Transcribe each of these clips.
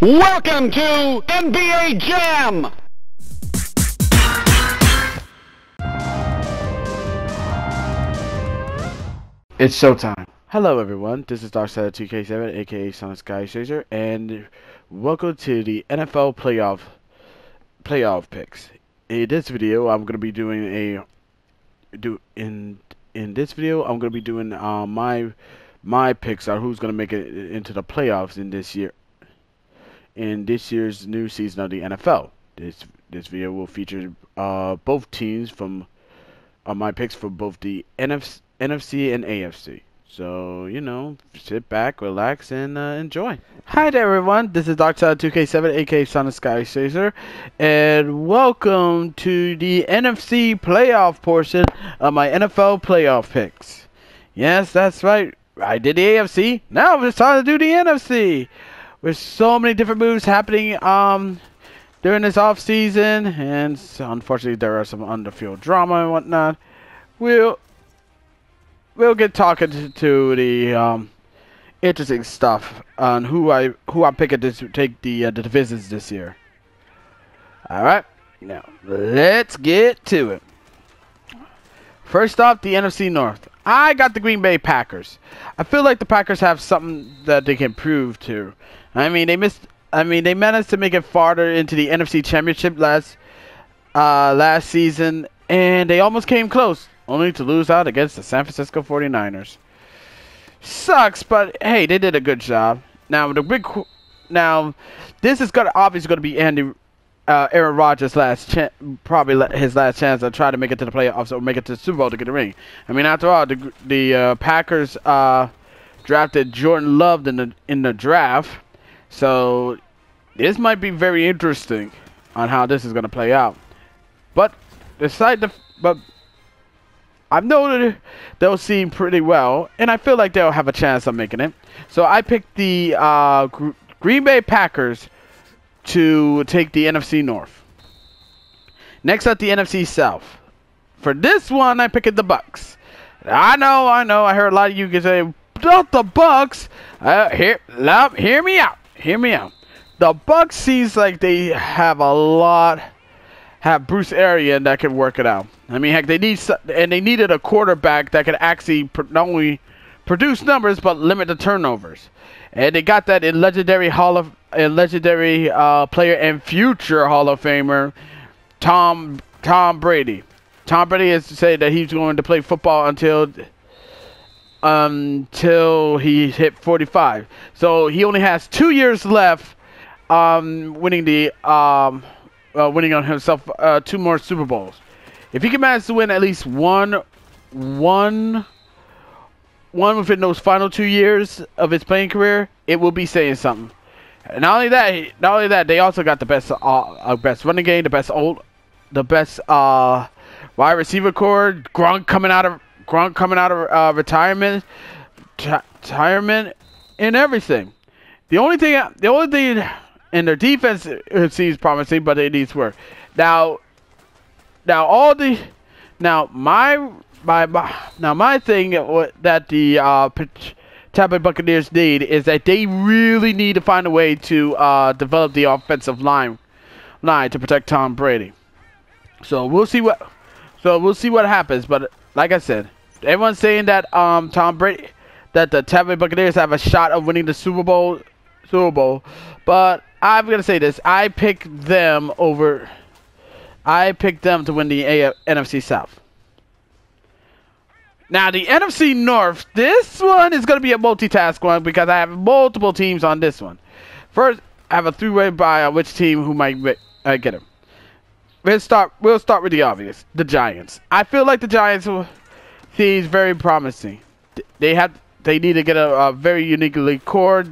Welcome to NBA Jam! It's showtime. Hello everyone, this is Darkside2K7 aka Sonic Sky Chaser, and welcome to the NFL playoff picks. In this video I'm gonna be doing my picks on who's gonna make it into the playoffs in this year's new season of the NFL. This video will feature both teams from my picks for both the NFC and AFC. So, you know, sit back, relax, and enjoy. Hi there, everyone. This is Darkside2K7, aka Sonic Sky Chaser, and welcome to the NFC playoff portion of my NFL playoff picks. Yes, that's right. I did the AFC. Now it's time to do the NFC. With so many different moves happening during this off season, and so unfortunately there are some on-the-field drama and whatnot. We'll get talking to the interesting stuff on who I'm picking to take the divisions this year. All right, now let's get to it. First off, the NFC North. I got the Green Bay Packers. I feel like the Packers have something that they can prove to. I mean, they managed to make it farther into the NFC Championship last season, and they almost came close, only to lose out against the San Francisco 49ers. Sucks, but hey, they did a good job. Now this is obviously going to be Aaron Rodgers' probably his last chance to try to make it to the playoffs or make it to the Super Bowl to get a ring. I mean, after all, the Packers drafted Jordan Love in the draft. So this might be very interesting on how this is going to play out. But I know that they'll seem pretty well, and I feel like they'll have a chance of making it. So I picked the Green Bay Packers to take the NFC North. Next up, the NFC South. For this one, I picked the Bucks. I know. I heard a lot of you can say, "Not the Bucks." Hear me out. Hear me out. The Bucks seems like they have Bruce Arians that can work it out. I mean, heck, they needed a quarterback that could actually not only produce numbers but limit the turnovers, and they got that in legendary player and future Hall of Famer Tom Brady. Tom Brady has to say that he's going to play football until he hit 45. So he only has 2 years left, winning on himself 2 more Super Bowls. If he can manage to win at least one within those final 2 years of his playing career, it will be saying something. And not only that, they also got the best running game, the best wide receiver core. Gronk coming out of retirement, and everything. The only thing in their defense it seems promising, but it needs work. Now my thing that the Tampa Bay Buccaneers need is that they really need to find a way to develop the offensive line to protect Tom Brady. So we'll see what happens. But like I said, everyone's saying that that the Tampa Bay Buccaneers have a shot of winning the Super Bowl. But I'm gonna say this: I picked them to win the NFC South. Now the NFC North, this one is going to be a multitask one because I have multiple teams on this one. First, I have a three-way by on which team who might get him. We'll start with the obvious, the Giants. I feel like the Giants seems very promising. They need to get a very uniquely core.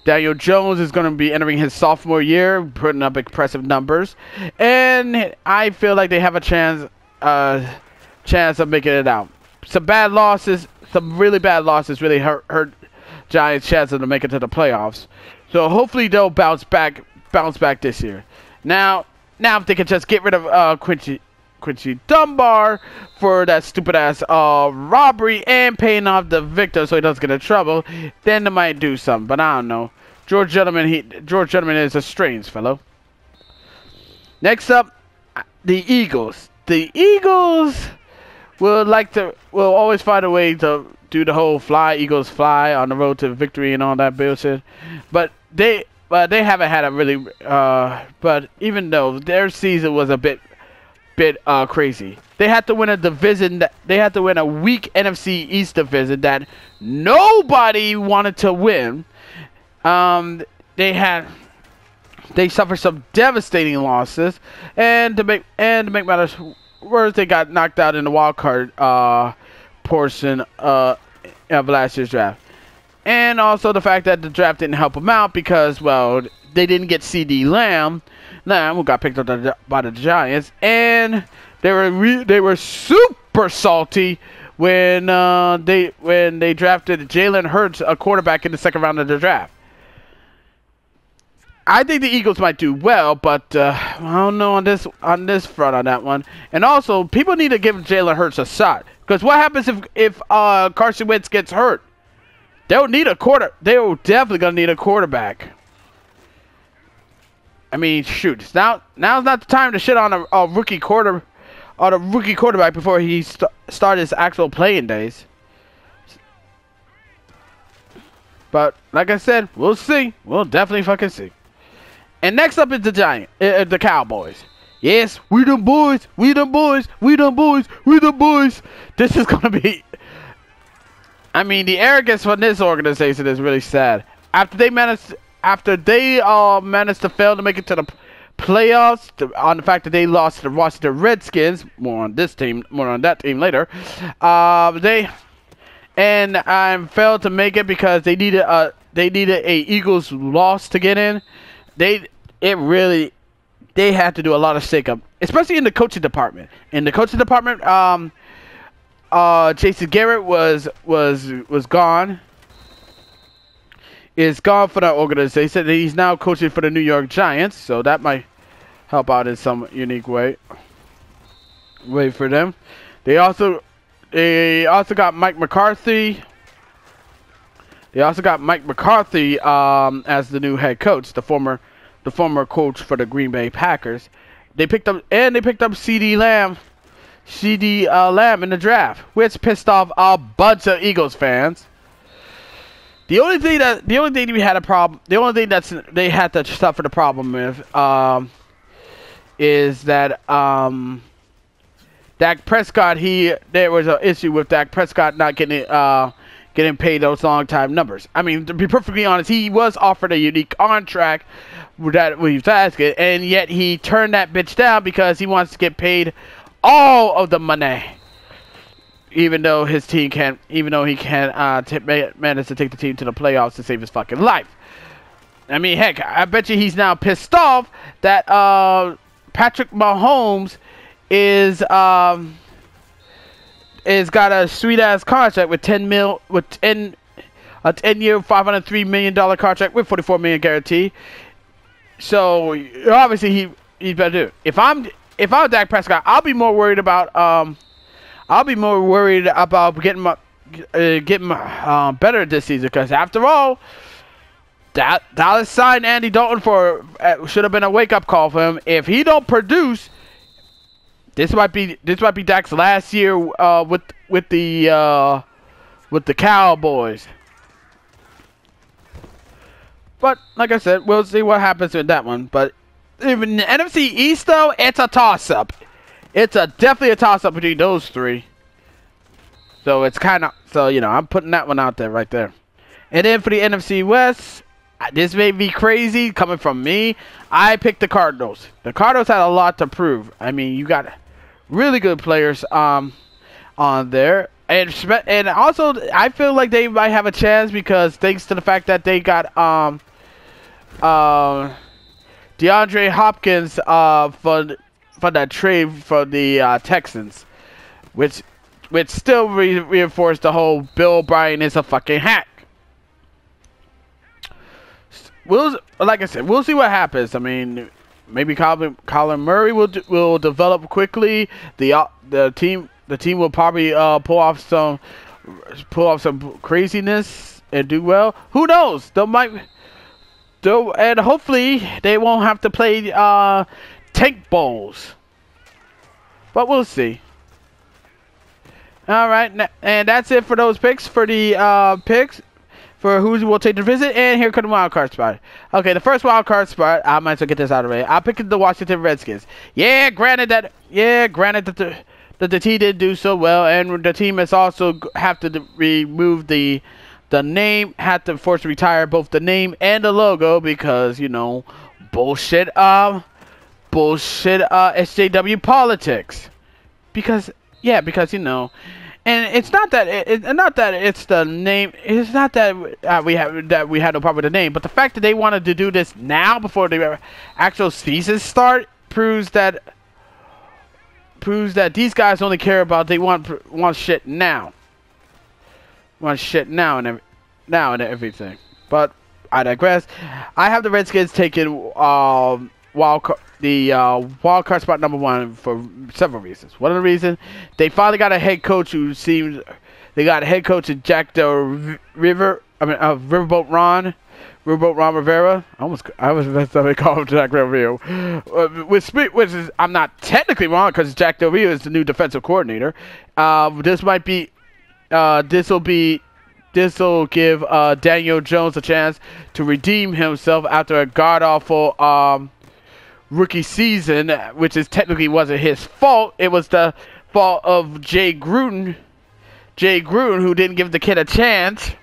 Daniel Jones is going to be entering his sophomore year, putting up impressive numbers, and I feel like they have a chance of making it out. Some really bad losses really hurt Giants' chances to make it to the playoffs. So hopefully they'll bounce back this year. Now if they can just get rid of Quincy Dunbar for that stupid ass robbery and paying off the victim so he doesn't get in trouble, then they might do something. But I don't know. George Gentleman is a strange fellow. Next up, the Eagles. The Eagles will always find a way to do the whole Eagles fly on the road to victory and all that bullshit. But they haven't had a really but even though their season was a bit crazy. They had to win a division they had to win a weak NFC East division that nobody wanted to win. They suffered some devastating losses, and to make matters worse, they got knocked out in the wild card portion of last year's draft. And also the fact that the draft didn't help them out because, well, they didn't get CeeDee Lamb, who got picked up by the Giants, and they were super salty when they drafted Jalen Hurts, a quarterback, in the second round of the draft. I think the Eagles might do well, but I don't know on this front on that one. And also, people need to give Jalen Hurts a shot, because what happens if Carson Wentz gets hurt? They'll definitely gonna need a quarterback. I mean, shoot, now's not the time to shit on a rookie quarterback before he start his actual playing days. But like I said, we'll see. We'll definitely fucking see. And next up is the Cowboys. Yes, we the boys, we the boys, we the boys, we the boys. This is gonna be. I mean, the arrogance from this organization is really sad. After they managed to fail to make it to the playoffs, on the fact that they lost to the Washington Redskins. More on that team later. They failed to make it because they needed a Eagles loss to get in. They had to do a lot of shake-up, especially in the coaching department. In the coaching department, Jason Garrett was gone. Is gone for that organization. He's now coaching for the New York Giants, so that might help out in some unique way for them. They also got Mike McCarthy. As the new head coach, the former coach for the Green Bay Packers. They picked up CeeDee Lamb in the draft, which pissed off a bunch of Eagles fans. The only thing they had to suffer the problem with is that Dak Prescott, there was an issue with Dak Prescott not getting paid those long time numbers. I mean, to be perfectly honest, he was offered a unique contract that he was asking, and yet he turned that bitch down because he wants to get paid all of the money. Even though he can't manage to take the team to the playoffs to save his fucking life. I mean, heck, I bet you he's now pissed off that Patrick Mahomes is got a sweet ass contract with a 10-year, $503 million contract with $44 million guarantee. So obviously he's better do it. If I'm Dak Prescott, I'll be more worried about getting better this season, because after all, Dallas signed Andy Dalton should have been a wake up call for him. If he don't produce, this might be Dak's last year with the Cowboys. But like I said, we'll see what happens with that one. But even the NFC East, though, it's a toss up. It's definitely a toss-up between those three. So it's I'm putting that one out there right there. And then for the NFC West, this may be crazy coming from me. I picked the Cardinals. The Cardinals had a lot to prove. I mean, you got really good players on there. And also, I feel like they might have a chance because thanks to the fact that they got DeAndre Hopkins for that trade for the Texans, which still reinforced the whole Bill O'Brien is a fucking hack. Like I said, we'll see what happens. I mean, maybe Colin Murray will develop quickly. The team will probably pull off some craziness and do well. Who knows? So, and hopefully they won't have to play tank bowls. But we'll see. Alright, and that's it for those picks, for the picks for who will take the visit. And here comes the wild card spot. Okay, the first wild card spot, I might as well get this out of the way. I'm picking the Washington Redskins. Yeah, granted that the team didn't do so well, and the team has also have to remove the name, had to force to retire both the name and the logo because, you know, bullshit SJW politics. Because you know, and it's not that it's the name. It's not that we had no problem with the name, but the fact that they wanted to do this now before the actual season start proves that these guys only care about they want shit now. Want shit now and everything. But I digress. I have the Redskins taking wild card spot number 1 for several reasons. One of the reasons, they finally got a head coach who seems they got a head coach in Jack Del Riverboat Ron Rivera. I was messed up and called him Jack Del Rio. Which is, I'm not technically wrong because Jack Del Rio is the new defensive coordinator. This will give Daniel Jones a chance to redeem himself after a god awful rookie season, which is technically wasn't his fault. It was the fault of Jay Gruden, who didn't give the kid a chance.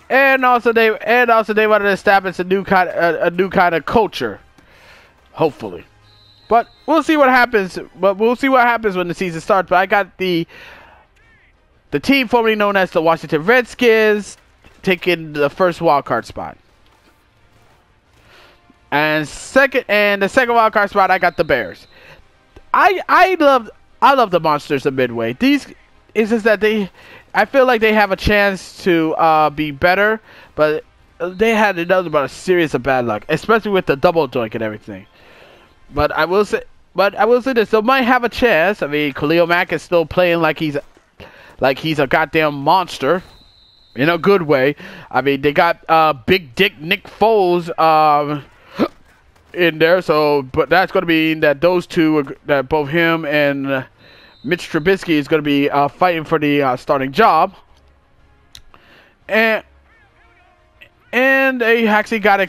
And also they wanted to establish a new kind of culture, hopefully. But we'll see what happens. But we'll see what happens when the season starts. But I got the team formerly known as the Washington Redskins taking the first wild card spot. And the second wild card spot, I got the Bears. I love the Monsters of Midway. It's just that I feel like they have a chance to be better, but they had another about a series of bad luck, especially with the double doink and everything. But I will say this: they might have a chance. I mean, Khalil Mack is still playing like he's a goddamn monster, in a good way. I mean, they got Big Dick Nick Foles in there, so but that's going to mean that those two, that both him and Mitch Trubisky is going to be fighting for the starting job, and they actually got a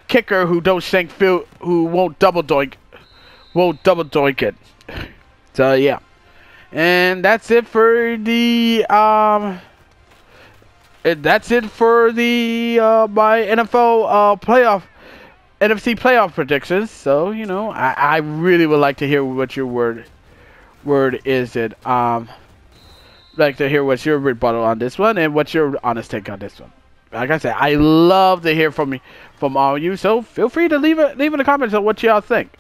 kicker who don't shank field, who won't double doink it. So yeah, and that's it for the my NFL NFC playoff predictions. So, you know, I really would like to hear what your word is. Like to hear what's your rebuttal on this one and what's your honest take on this one. Like I said, I love to hear from all of you. So feel free to leave in the comments on what y'all think.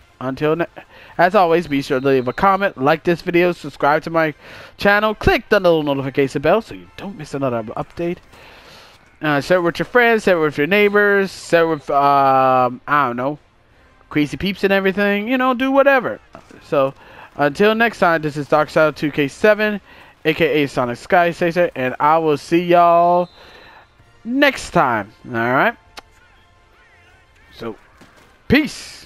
As always, be sure to leave a comment, like this video, subscribe to my channel, click the little notification bell so you don't miss another update. Share it with your friends, share it with your neighbors, share it with, I don't know, crazy peeps and everything. You know, do whatever. So, until next time, this is DarkSide2K7, aka Sonic Sky Chaser, and I will see y'all next time. Alright? So, peace.